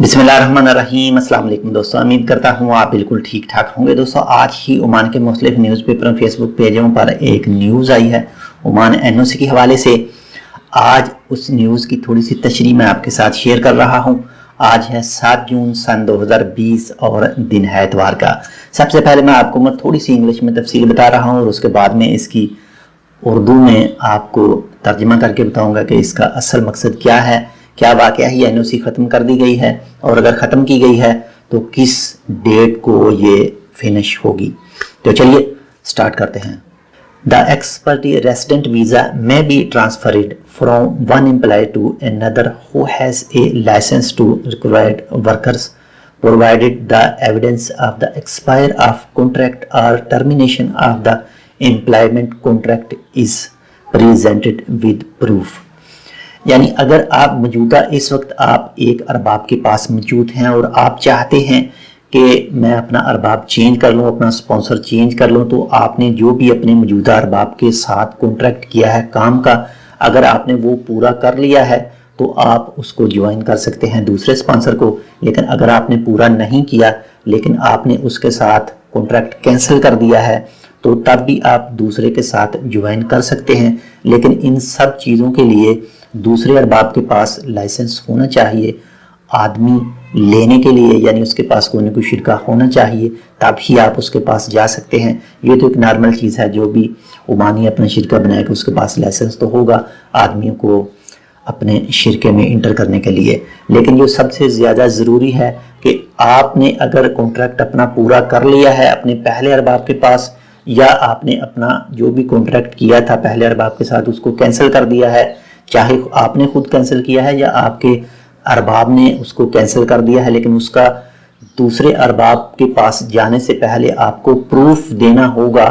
बिस्मिल्लाहिर्रहमानिर्रहीम। अस्सलाम वालेकुम दोस्तों, उम्मीद करता हूँ आप बिल्कुल ठीक ठाक होंगे। दोस्तों, आज ही ओमान के मुख्तलिफ न्यूज़ पेपर और फेसबुक पेजों पर एक न्यूज़ आई है ओमान एनओसी के हवाले से। आज उस न्यूज़ की थोड़ी सी तशरीह मैं आपके साथ शेयर कर रहा हूँ। आज है 7 जून सन 2020 और दिन है इतवार का। सबसे पहले मैं आपको थोड़ी सी इंग्लिश में तफसील बता रहा हूँ और उसके बाद में इसकी उर्दू में आपको तर्जमा करके बताऊँगा कि इसका असल मकसद क्या है, क्या वाकया ही एनओसी ख़त्म कर दी गई है और अगर ख़त्म की गई है तो किस डेट को ये फिनिश होगी। तो चलिए स्टार्ट करते हैं। The expertise resident visa may be transferred from one employer to another who has a license to required workers, provided the evidence of the expire of contract or termination of the employment contract is presented with proof। यानी अगर आप मौजूदा इस वक्त आप एक अरबाब के पास मौजूद हैं और आप चाहते हैं कि मैं अपना अरबाब चेंज कर लूँ, अपना स्पॉन्सर चेंज कर लूँ, तो आपने जो भी अपने मौजूदा अरबाब के साथ कॉन्ट्रैक्ट किया है काम का, अगर आपने वो पूरा कर लिया है तो आप उसको ज्वाइन कर सकते हैं दूसरे स्पॉन्सर को। लेकिन अगर आपने पूरा नहीं किया लेकिन आपने उसके साथ कॉन्ट्रैक्ट कैंसिल कर दिया है तो तब भी आप दूसरे के साथ ज्वाइन कर सकते हैं। लेकिन इन सब चीज़ों के लिए दूसरे अरबाब के पास लाइसेंस होना चाहिए आदमी लेने के लिए, यानी उसके पास कोई ना कोई शिरका होना चाहिए, तब ही आप उसके पास जा सकते हैं। ये तो एक नॉर्मल चीज़ है, जो भी ओमानी अपना शिरका बनाएगा उसके पास लाइसेंस तो होगा आदमियों को अपने शिरके में इंटर करने के लिए। लेकिन जो सबसे ज़्यादा ज़रूरी है कि आपने अगर कॉन्ट्रैक्ट अपना पूरा कर लिया है अपने पहले अरबाब के पास, या आपने अपना जो भी कॉन्ट्रैक्ट किया था पहले अरबाब के साथ उसको कैंसिल कर दिया है, चाहे आपने खुद कैंसिल किया है या आपके अरबाब ने उसको कैंसिल कर दिया है, लेकिन उसका दूसरे अरबाब के पास जाने से पहले आपको प्रूफ देना होगा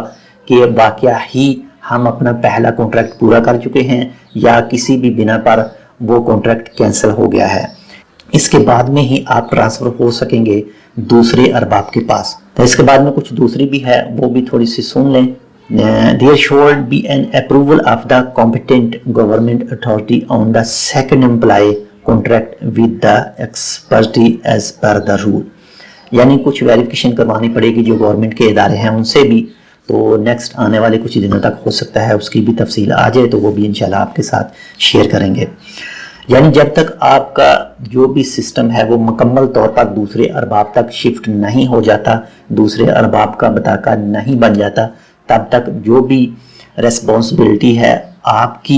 कि वाकया ही हम अपना पहला कॉन्ट्रैक्ट पूरा कर चुके हैं या किसी भी बिना पर वो कॉन्ट्रैक्ट कैंसिल हो गया है। इसके बाद में ही आप ट्रांसफ़र हो सकेंगे दूसरे अरबाब के पास। तो इसके बाद में कुछ दूसरी भी है, वो भी थोड़ी सी सुन लें। There should be an approval of the competent government authority on the second employee contract with the expertise as per the rule। यानी कुछ वेरिफिकेशन करवानी पड़ेगी जो गवर्नमेंट के इदारे हैं उनसे भी। तो नेक्स्ट आने वाले कुछ दिनों तक हो सकता है उसकी भी तफसील आ जाए, तो वो भी इंशाल्लाह आपके साथ शेयर करेंगे। यानी जब तक आपका जो भी सिस्टम है वो मुकम्मल तौर पर दूसरे अरबाब तक शिफ्ट नहीं हो जाता, दूसरे अरबाब का बताका नहीं बन जाता, तब तक जो भी रेस्पॉन्सिबिलिटी है आपकी,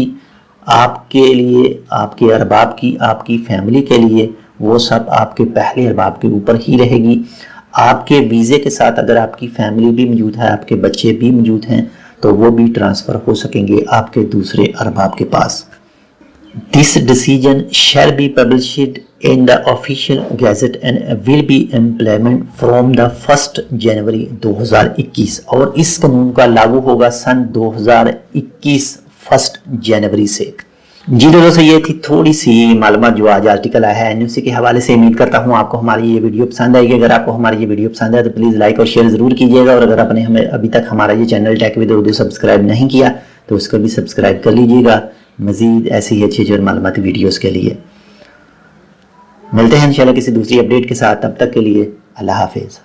आपके लिए, आपके अरबाब की, आपकी फैमिली के लिए, वो सब आपके पहले अरबाब के ऊपर ही रहेगी। आपके वीज़े के साथ अगर आपकी फैमिली भी मौजूद है, आपके बच्चे भी मौजूद हैं, तो वो भी ट्रांसफ़र हो सकेंगे आपके दूसरे अरबाब के पास। This decision shall be published in the official gazette and will be implemented from the 1st जनवरी 2021 और इस कानून का लागू होगा सन 2021 1 जनवरी से। जी दोस्तों, ये थी थोड़ी सी मालूमात जो आज आर्टिकल आया है एनओसी के हवाले से। उम्मीद करता हूँ आपको हमारी ये वीडियो पसंद आएगी। अगर आपको हमारी ये वीडियो पसंद आए तो प्लीज़ लाइक और शेयर ज़रूर कीजिएगा, और अगर आपने हमें अभी तक हमारा ये channel tech with Urdu subscribe नहीं किया तो उसको भी सब्सक्राइब कर लीजिएगा मज़ीद ऐसी ही अच्छी और मालूमाती वीडियोस के लिए। मिलते हैं इंशाल्लाह किसी दूसरी अपडेट के साथ, तब तक के लिए अल्लाह हाफिज़।